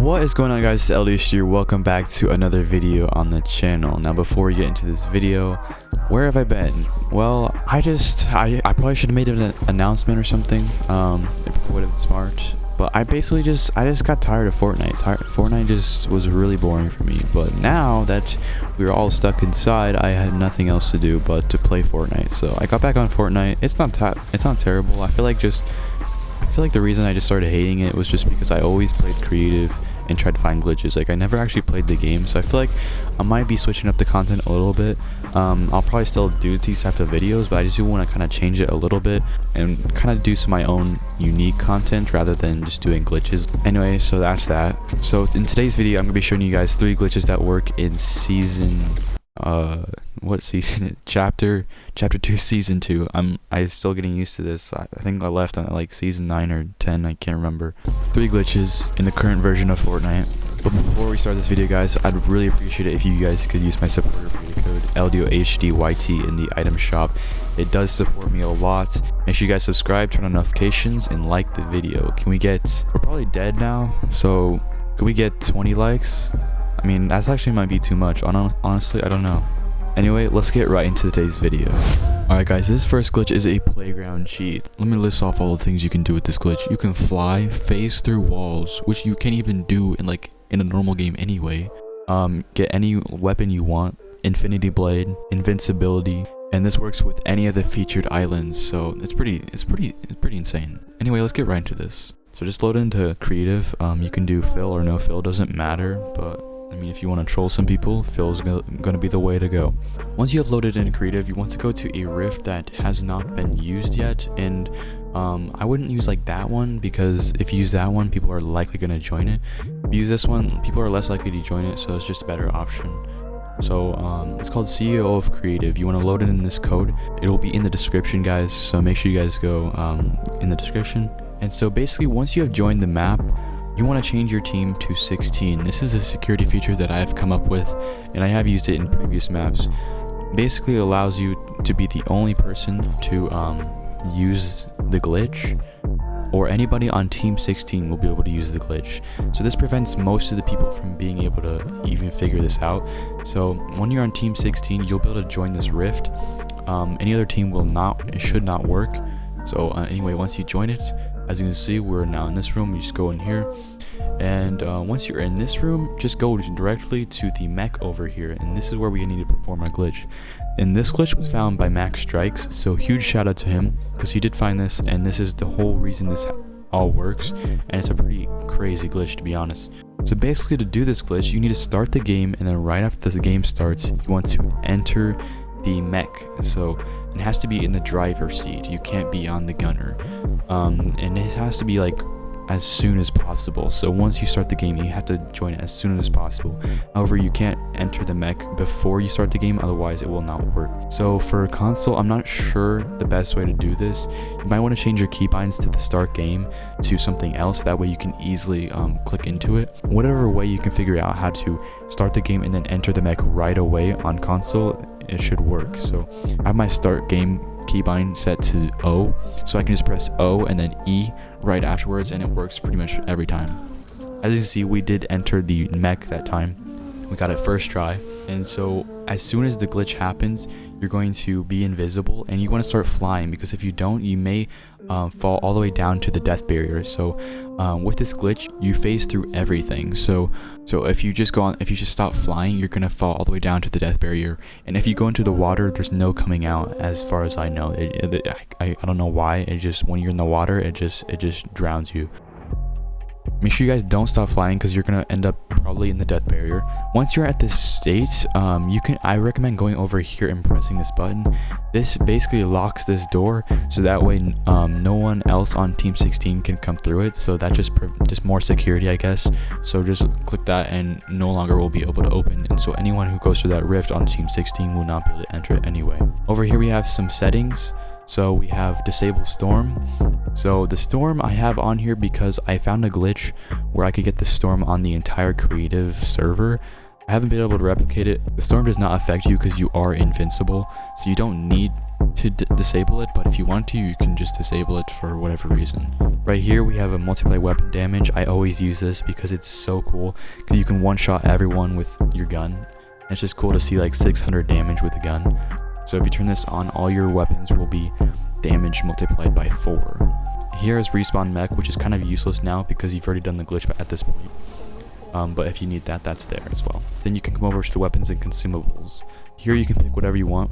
What is going on, guys? It's LDOHD. Welcome back to another video on the channel. Now, before we get into this video, where have I been? Well, I probably should have made an announcement or something. It would have been smart. But I just got tired of Fortnite. Fortnite just was really boring for me. But now that we were all stuck inside, I had nothing else to do but to play Fortnite. So I got back on Fortnite. It's not terrible. I feel like the reason I just started hating it was just because I always played creative and tried to find glitches. Like, I never actually played the game, so I feel like I might be switching up the content a little bit. I'll probably still do these types of videos, but I just do want to kind of change it a little bit and kind of do some of my own unique content rather than just doing glitches. Anyway, so that's that. So in today's video, I'm going to be showing you guys 3 glitches that work in season... what season? Chapter 2, season 2. I'm still getting used to this. I think I left on like season 9 or 10, I can't remember. 3 glitches in the current version of Fortnite. But before we start this video, guys, I'd really appreciate it if you guys could use my supporter creator code LDOHDYT in the item shop. It does support me a lot. Make sure you guys subscribe, turn on notifications, and like the video. We're probably dead now, so can we get 20 likes? I mean, that's actually might be too much. Honestly, I don't know. Anyway, let's get right into today's video. Alright, guys, this first glitch is a playground cheat. Let me list off all the things you can do with this glitch. You can fly, phase through walls, which you can't even do in a normal game anyway. Get any weapon you want, infinity blade, invincibility, and this works with any of the featured islands. So it's pretty insane. Anyway, let's get right into this. So just load into creative. You can do fill or no fill, doesn't matter, but I mean, if you want to troll some people, fill is going to be the way to go. Once you have loaded in creative, you want to go to a rift that has not been used yet, and I wouldn't use like that one, because if you use that one, people are likely going to join it. If you use this one, people are less likely to join it, so it's just a better option. So it's called CEO of Creative. You want to load it in this code. It will be in the description, guys, so make sure you guys go in the description. And so basically, once you have joined the map, you want to change your team to 16. This is a security feature that I've come up with, and I have used it in previous maps. Basically, it allows you to be the only person to use the glitch, or anybody on team 16 will be able to use the glitch. So this prevents most of the people from being able to even figure this out. So when you're on team 16, you'll be able to join this rift. Any other team it should not work. So anyway, once you join it, as you can see, we're now in this room. You just go in here, and once you're in this room, just go directly to the mech over here, and this is where we need to perform our glitch. And this glitch was found by Max Strikes, so huge shout out to him, because he did find this, and this is the whole reason this all works, and it's a pretty crazy glitch, to be honest. So basically, to do this glitch, you need to start the game, and then right after the game starts, you want to enter the mech. So it has to be in the driver's seat. You can't be on the gunner, and it has to be like as soon as possible. So once you start the game, you have to join it as soon as possible. However, you can't enter the mech before you start the game, otherwise it will not work. So for console, I'm not sure the best way to do this. You might want to change your keybinds to the start game to something else, that way you can easily click into it. Whatever way you can figure out how to start the game and then enter the mech right away on console, it should work. So I have my start game keybind set to O, so I can just press O and then E right afterwards, and it works pretty much every time. As you can see, we did enter the mech that time. We got it first try, and so as soon as the glitch happens, you're going to be invisible, and you want to start flying, because if you don't, you may fall all the way down to the death barrier. So with this glitch, you phase through everything. So if you just stop flying, you're gonna fall all the way down to the death barrier. And if you go into the water, there's no coming out, as far as I know. I don't know why. It just, when you're in the water, it just drowns you. Make sure you guys don't stop flying, because you're gonna end up probably in the death barrier. Once you're at this state, I recommend going over here and pressing this button. This basically locks this door, so that way no one else on team 16 can come through it. So that just more security, I guess. So just click that, and no longer will be able to open, and so anyone who goes through that rift on team 16 will not be able to enter it anyway. Over here we have some settings. So we have disable storm. So the storm I have on here because I found a glitch where I could get the storm on the entire creative server. I haven't been able to replicate it. The storm does not affect you because you are invincible, so you don't need to disable it, but if you want to, you can just disable it for whatever reason. Right here we have a multiply weapon damage. I always use this because it's so cool, because you can one-shot everyone with your gun. And it's just cool to see like 600 damage with a gun. So if you turn this on, all your weapons will be damage multiplied by 4. Here is respawn mech, which is kind of useless now because you've already done the glitch at this point. But if you need that, that's there as well. Then you can come over to the weapons and consumables. Here you can pick whatever you want.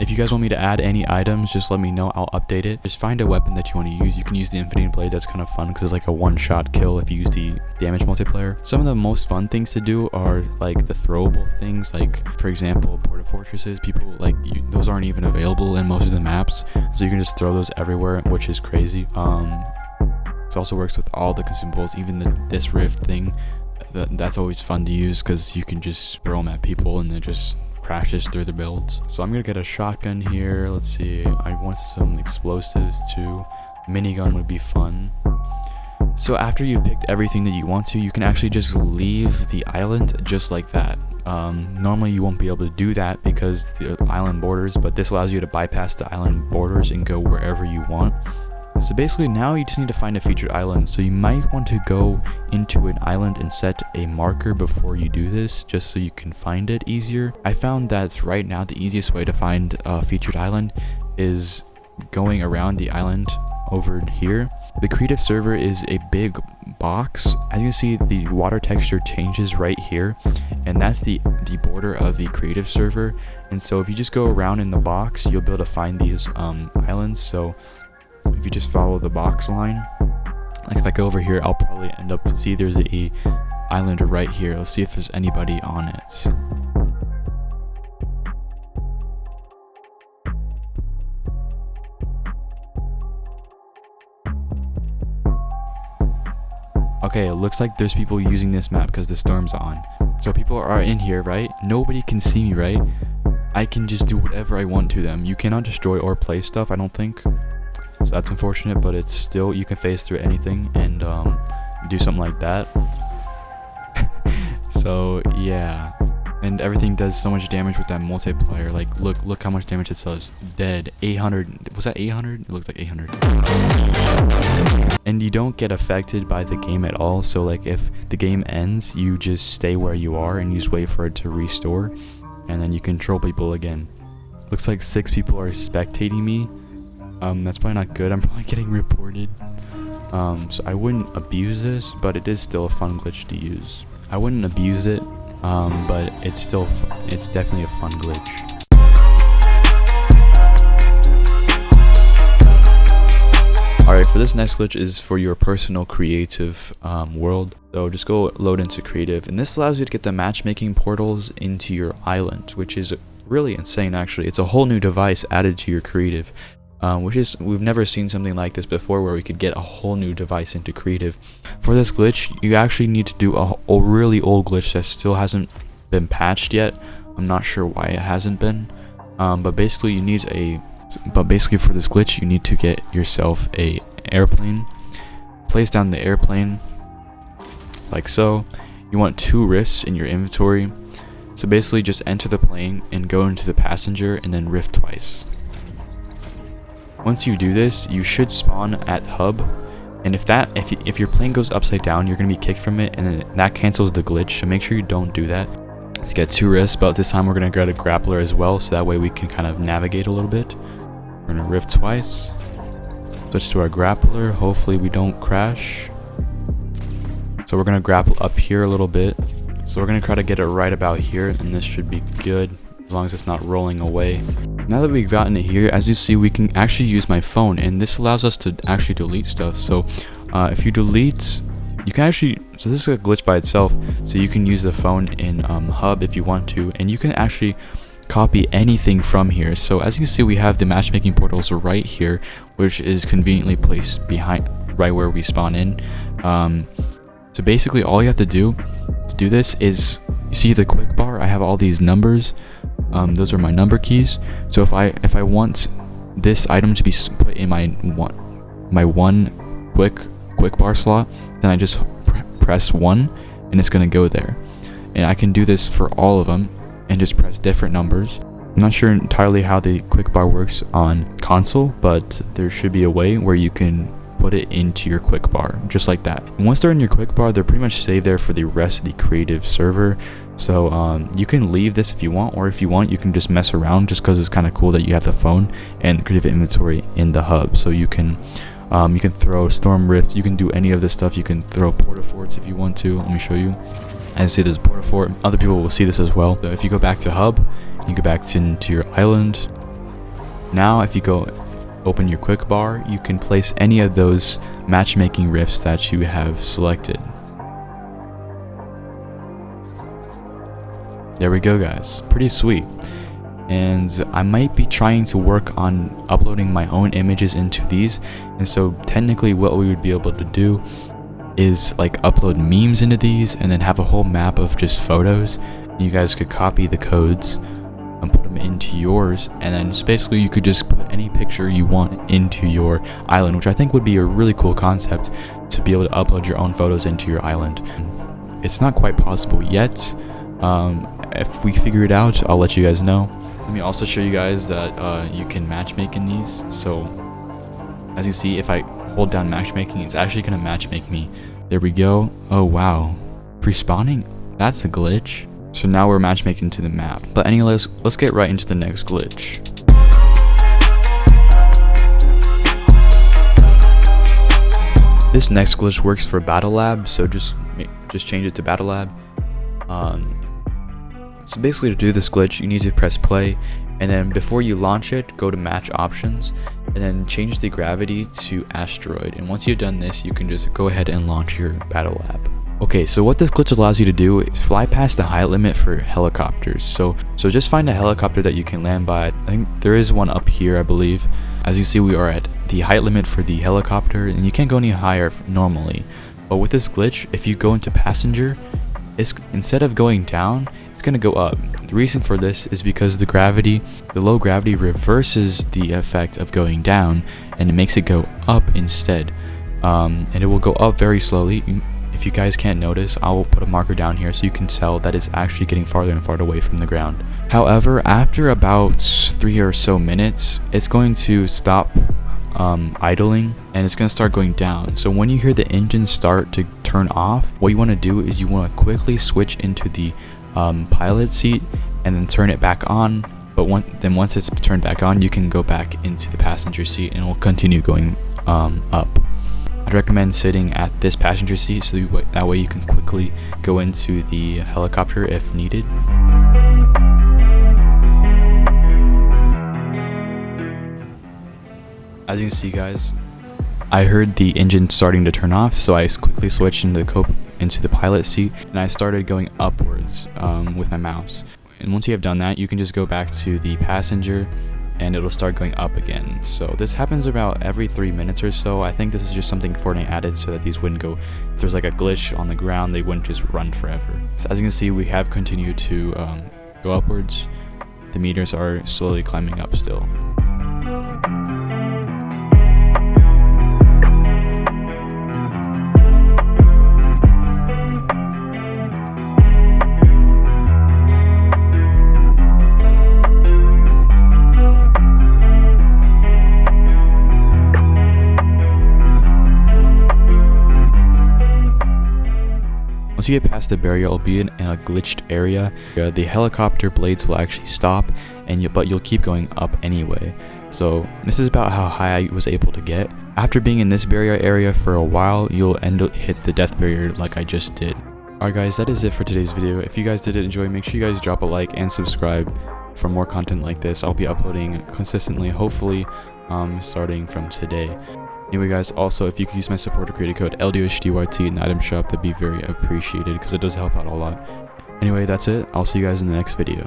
If you guys want me to add any items, just let me know. I'll update it. Just find a weapon that you want to use. You can use the infinity blade. That's kind of fun because it's like a one-shot kill if you use the damage multiplier. Some of the most fun things to do are like the throwable things. Like for example, porta fortresses. People like those aren't even available in most of the maps, so you can just throw those everywhere, which is crazy. It also works with all the consumables, even this rift thing. That's always fun to use because you can just throw them at people and it just crashes through the builds. So I'm gonna get a shotgun here. Let's see, I want some explosives too. Minigun would be fun. So after you've picked everything that you want to, you can actually just leave the island just like that. Normally you won't be able to do that because the island borders, but this allows you to bypass the island borders and go wherever you want. So basically now you just need to find a featured island. So you might want to go into an island and set a marker before you do this, just so you can find it easier. I found that right now the easiest way to find a featured island is going around the island over here. The creative server is a big box. As you can see, the water texture changes right here, and that's the border of the creative server. And so if you just go around in the box, you'll be able to find these islands. So if you just follow the box line, like if I go over here, I'll probably end up see there's a island right here. Let's see if there's anybody on it. Okay, it looks like there's people using this map because the storm's on. So people are in here, right? Nobody can see me, right? I can just do whatever I want to them. You cannot destroy or play stuff, I don't think. So that's unfortunate, but it's still, you can phase through anything and do something like that. So yeah, and everything does so much damage with that multiplier. Like look how much damage it does. Dead. 800. Was that 800? It looked like 800. And you don't get affected by the game at all. So like if the game ends, you just stay where you are and you just wait for it to restore, and then you control people again. Looks like 6 people are spectating me. That's probably not good. I'm probably getting reported. So I wouldn't abuse this, but it is still a fun glitch to use. I wouldn't abuse it, but it's definitely a fun glitch. Alright, for this next glitch is for your personal creative world. So just go load into creative, and this allows you to get the matchmaking portals into your island, which is really insane actually. It's a whole new device added to your creative. We've never seen something like this before, where we could get a whole new device into creative. For this glitch, you actually need to do a really old glitch that still hasn't been patched yet. I'm not sure why it hasn't been, but basically for this glitch, you need to get yourself a airplane. Place down the airplane like so. You want 2 rifts in your inventory. So basically just enter the plane and go into the passenger and then rift twice. Once you do this, you should spawn at hub, and if your plane goes upside down, you're gonna be kicked from it, and then that cancels the glitch. So make sure you don't do that. Let's get 2 rifts, but this time we're gonna get a grappler as well, so that way we can kind of navigate a little bit. We're gonna rift twice. Switch to our grappler. Hopefully we don't crash. So we're gonna grapple up here a little bit. So we're gonna try to get it right about here, and this should be good as long as it's not rolling away. Now that we've gotten it here, as you see, we can actually use my phone, and this allows us to actually delete stuff. So if you delete, you can actually, so this is a glitch by itself, so you can use the phone in hub if you want to, and you can actually copy anything from here. So as you can see, we have the matchmaking portals right here, which is conveniently placed behind right where we spawn in. So basically all you have to do this is, you see the quick bar, I have all these numbers. Those are my number keys. So if I want this item to be put in my one quick bar slot, then I just press 1 and it's gonna go there. And I can do this for all of them and just press different numbers. I'm not sure entirely how the quick bar works on console, but there should be a way where you can put it into your quick bar, just like that. And once they're in your quick bar, they're pretty much saved there for the rest of the creative server. So you can leave this if you want, or if you want, you can just mess around, just because it's kind of cool that you have the phone and creative inventory in the hub. So you can throw storm rifts, you can do any of this stuff. You can throw porta forts if you want to. Let me show you. As I see, there's a porta fort. Other people will see this as well. So if you go back to hub, you go back into your island. Now if you go open your quick bar, you can place any of those matchmaking rifts that you have selected. There we go, guys. Pretty sweet. And I might be trying to work on uploading my own images into these. And so technically what we would be able to do is like upload memes into these and then have a whole map of just photos. You guys could copy the codes and put them into yours, and then basically you could just put any picture you want into your island, which I think would be a really cool concept, to be able to upload your own photos into your island. It's not quite possible yet. If we figure it out, I'll let you guys know. Let me also show you guys that you can matchmake in these. So as you see, if I hold down matchmaking, it's actually going to matchmake me. There we go. Oh wow, pre-spawning? That's a glitch. So now we're matchmaking to the map. But anyways, let's get right into the next glitch. This next glitch works for Battle Lab, so just change it to Battle Lab. So basically, to do this glitch, you need to press play, and then before you launch it, go to match options, and then change the gravity to asteroid. And once you've done this, you can just go ahead and launch your Battle Lab. Okay, so what this glitch allows you to do is fly past the height limit for helicopters. So just find a helicopter that you can land by. I think there is one up here, I believe. As you see, we are at the height limit for the helicopter, and you can't go any higher normally. But with this glitch, if you go into passenger, instead of going down, it's going to go up. The reason for this is because the low gravity reverses the effect of going down, and it makes it go up instead. And it will go up very slowly. If you guys can't notice, I will put a marker down here so you can tell that it's actually getting farther and farther away from the ground. However, after about 3 or so minutes, it's going to stop idling, and it's going to start going down. So when you hear the engine start to turn off, what you want to do is you want to quickly switch into the pilot seat and then turn it back on. But once it's turned back on, you can go back into the passenger seat, and it will continue going up. I'd recommend sitting at this passenger seat so that way you can quickly go into the helicopter if needed. As you can see, guys, I heard the engine starting to turn off, so I quickly switched into the pilot seat, and I started going upwards with my mouse. And once you have done that, you can just go back to the passenger, and it'll start going up again. So this happens about every 3 minutes or so. I think this is just something Fortnite added so that these wouldn't go, if there's like a glitch on the ground, they wouldn't just run forever. So as you can see, we have continued to go upwards. The meters are slowly climbing up still. Once you get past the barrier, it'll be in a glitched area. The helicopter blades will actually stop, but you'll keep going up anyway. So this is about how high I was able to get. After being in this barrier area for a while, you'll hit the death barrier like I just did. Alright guys, that is it for today's video. If you guys did enjoy, make sure you guys drop a like and subscribe for more content like this. I'll be uploading consistently, hopefully starting from today. Anyway guys, also if you could use my supporter creator code LDOHDYT in the item shop, that'd be very appreciated because it does help out a lot. Anyway, that's it. I'll see you guys in the next video.